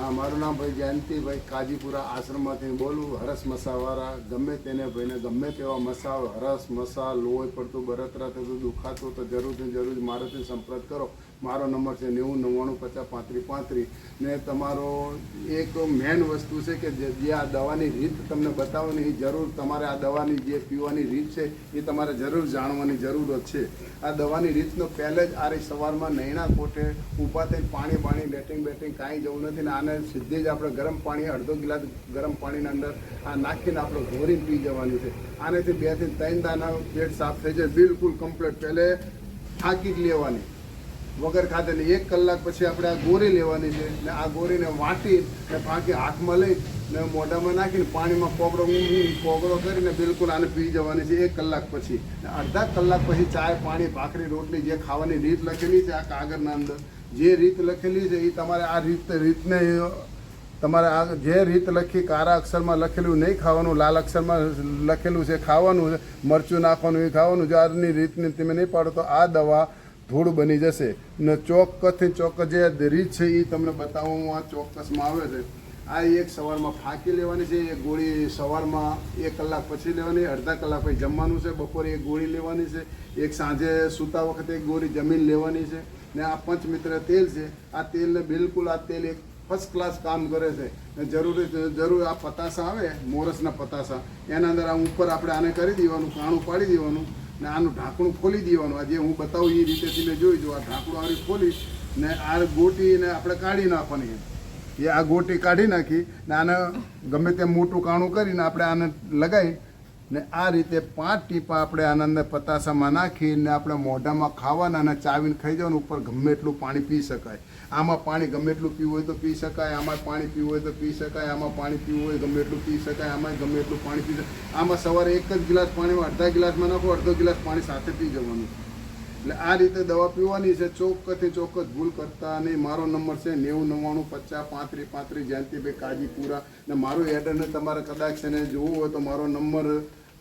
हाँ मारू नाम भाई जयंती भाई काजीपुरा आश्रम में बोलू। हरस मसावाळा गमे तेने भाई ने गमे तेवा मसा हरस मसा लोही पड़तु बरतरा थતું दुखातो तो जरूर से जरूर माराथी संपर्क करो। मारो नंबर है 90 99 50 35 35 ने तमारो एक मेन वस्तु है कि जे आ दवानी रीत तमने बतावोनी ए जरूर तमारे आ दवानी जे पीवानी रीत है ये तमारे जरूर जाणवानी जरूरत है। आ दवानी रीतनो पहले ज आ रही सवारमां नैना कोठे ऊभा थईने पाणी बाणी लेटिंग बेटिंग कांई जवुं नथी ने आने सीधे ज आपणे गरम पाणी अर्धो गिलास गरम पाणीना अंदर आ नाखीने आपणे घोरीने पी जवानुं छे। आनेथी 2 થી 3 दाना पेट साफ थई जाय बिल्कुल कम्प्लीट। पहले फाकी ज लेवानी वगर खाते ने 1 કલાક પછી આપણે આ ગોરી લેવાની છે ને આ ગોરીને વાટી ને ફાંકી હાથમાં લઈ ને મોઢામાં નાખીને પાણીમાં કોગળો કરીને બિલકુલ આને પી જવાની છે 1 કલાક પછી। અડધા કલાક પછી ચાય પાણી ભાખરી રોટલી જે ખાવાની રીત લખેલી છે આ કાગળના અંદર જે રીત લખેલી છે એ તમારે આ રીતને તમારે આ જે રીત લખી કાળા અક્ષરમાં લખેલું નહીં ખાવાનું, લાલ અક્ષરમાં લખેલું છે ખાવાનું, મરચું નાખવાનું એ ખાવાનું, જો આની રીતને તમે નહીં પાડો તો આ દવા ધૂળ બની જશે ને ચોક્કસથી ચોક્કસ જે રીત છે એ તમને બતાવવામાં આ ચોક્કસમાં આવે છે। આ એક સવારમાં ફાંકી લેવાની છે, એક ગોળી સવારમાં 1 કલાક પછી લેવાની, અડધા કલાક પછી જમવાનું છે, બપોરે એક ગોળી લેવાની છે, એક સાંજે સૂતા વખતે એક ગોળી જમીન લેવાની છે ને આ પંચમિત્ર તેલ છે આ તેલને બિલકુલ આ તેલ એક ફર્સ્ટ ક્લાસ કામ કરે છે। જરૂર આ પતાસા આવે મોરસના પતાસા એના અંદર આ ઉપર આપણે આને કરી દેવાનું, કાણું પાડી દેવાનું ને આનું ઢાંકણું ખોલી દેવાનું। આ જે હું બતાવું એ રીતે તમે જોઈ જો આ ઢાંકણું આવી ખોલી ને આ ગોટીને આપણે કાઢી નાખવાની એ આ ગોટી કાઢી નાખી ને આને ગમે તેમ મોટું કાણું કરીને આપણે આને લગાવી ને આ રીતે 5 ટીપા આપણે આના અંદર પતાસામાં નાખીને આપણે મોઢામાં ખાવાના અને ચાવીને ખાઈ જવાનું। ઉપર ગમે એટલું પાણી પી શકાય, આમાં પાણી ગમે એટલું પીવું હોય તો પી શકાય, આમાં પાણી પીવું હોય તો પી શકાય, આમાં પાણી પીવું હોય ગમે એટલું પી શકાય, આમાં ગમે એટલું પાણી પી શકાય। આમાં સવારે 1 જ ગ્લાસ પાણીમાં અડધા ગ્લાસમાં નાખો, અડધો ગ્લાસ પાણી સાથે પી જવાનું। એટલે આ રીતે દવા પીવાની છે, ચોક્કસથી ચોક્કસ ભૂલ કરતા નહીં। મારો નંબર છે 90 99 50 35 35 જયંતિભાઈ કાજીપુરા ને મારું એડ્રેસ તમારે કદાચ છે ને જોવું હોય તો મારો નંબર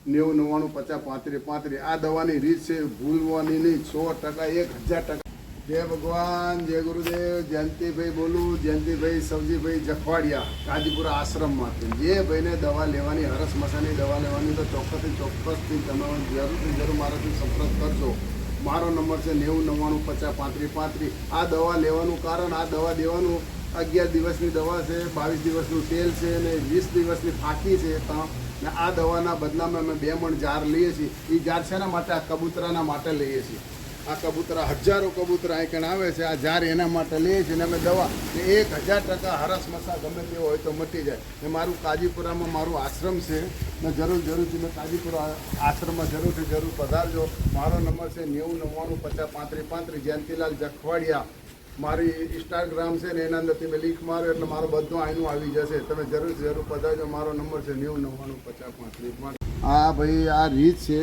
90 99 50 35 35। આ દવાની રીત છે ભૂલવાની નહીં 100% 1000%। जय भगवान जय गुरुदेव। जयंतीभाई बोलूँ, जयंतीभाई सवजीभाई जखवाड़िया काजीपुरा आश्रम में जे भाई ने दवा लेवानी हरस मसानी दवा लेवानी तो ચોક્કસથી ચોક્કસથી તમે જરૂરથી જરૂર મારાથી સંપર્ક કરજો। મારો નંબર છે 90 99 50 35 35। આ દવા લેવાનું કારણ આ દવા દેવાનું 11 દિવસની દવા છે, 22 દિવસનું તેલ છે ને 20 દિવસની ફાંકી છે ને આ દવાના બદલામાં અમે 2 મણ જાર લઈએ છીએ। એ જાર શેના માટે? આ કબૂતરાના માટે લઈએ છીએ। આ કબૂતરા હજારો કબૂતરા અહીં આવે છે, આ જાર એના માટે લઈએ છીએ ને અમે દવા 1000% હરસ મસા ગમે તેવો હોય તો મટી જાય ને મારું કાજીપુરામાં મારું આશ્રમ છે ને જરૂર તમે કાજીપુરા આશ્રમમાં જરૂરથી જરૂર પધારજો। મારો નંબર છે 90 99 50 35 35 જયંતીલાલ જખવાડિયા। મારી ઇન્સ્ટાગ્રામ છે ને એના અંદર તમે લીખ મારો એટલે મારો બધું આઈનું આવી જશે। તમે જરૂર પધારજો। મારો નંબર છે 90 99 50 35 35। આ ભાઈ આ રીત છે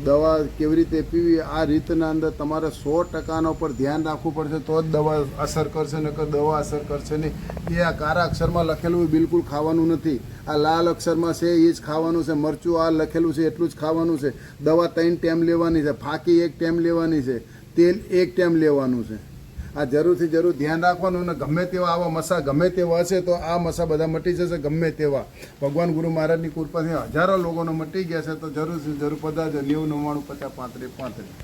દવા કેવી રીતે પીવી, આ રીતના અંદર તમારે 100% ઉપર ધ્યાન રાખવું પડશે તો જ દવા અસર કરશે, નકર દવા અસર કરશે નહીં। એ આ કાળા અક્ષરમાં લખેલું બિલકુલ ખાવાનું નથી, આ લાલ અક્ષરમાં છે એ જ ખાવાનું છે, મરચું આ લખેલું છે એટલું જ ખાવાનું છે, દવા 3 ટાઈમ લેવાની છે, ફાંકી 1 ટાઈમ લેવાની છે, તેલ 1 ટાઈમ લેવાનું છે। આ જરૂરથી જરૂર ધ્યાન રાખવાનું ને ગમે તેવા આવા મસા ગમે તેવા હશે તો આ મસા બધા મટી જશે ગમે તેવા। ભગવાન ગુરુ મહારાજની કૃપાથી હજારો લોકોને મટી ગયા છે તો જરૂરથી જરૂર પધારજો। 90 99 50 35 35।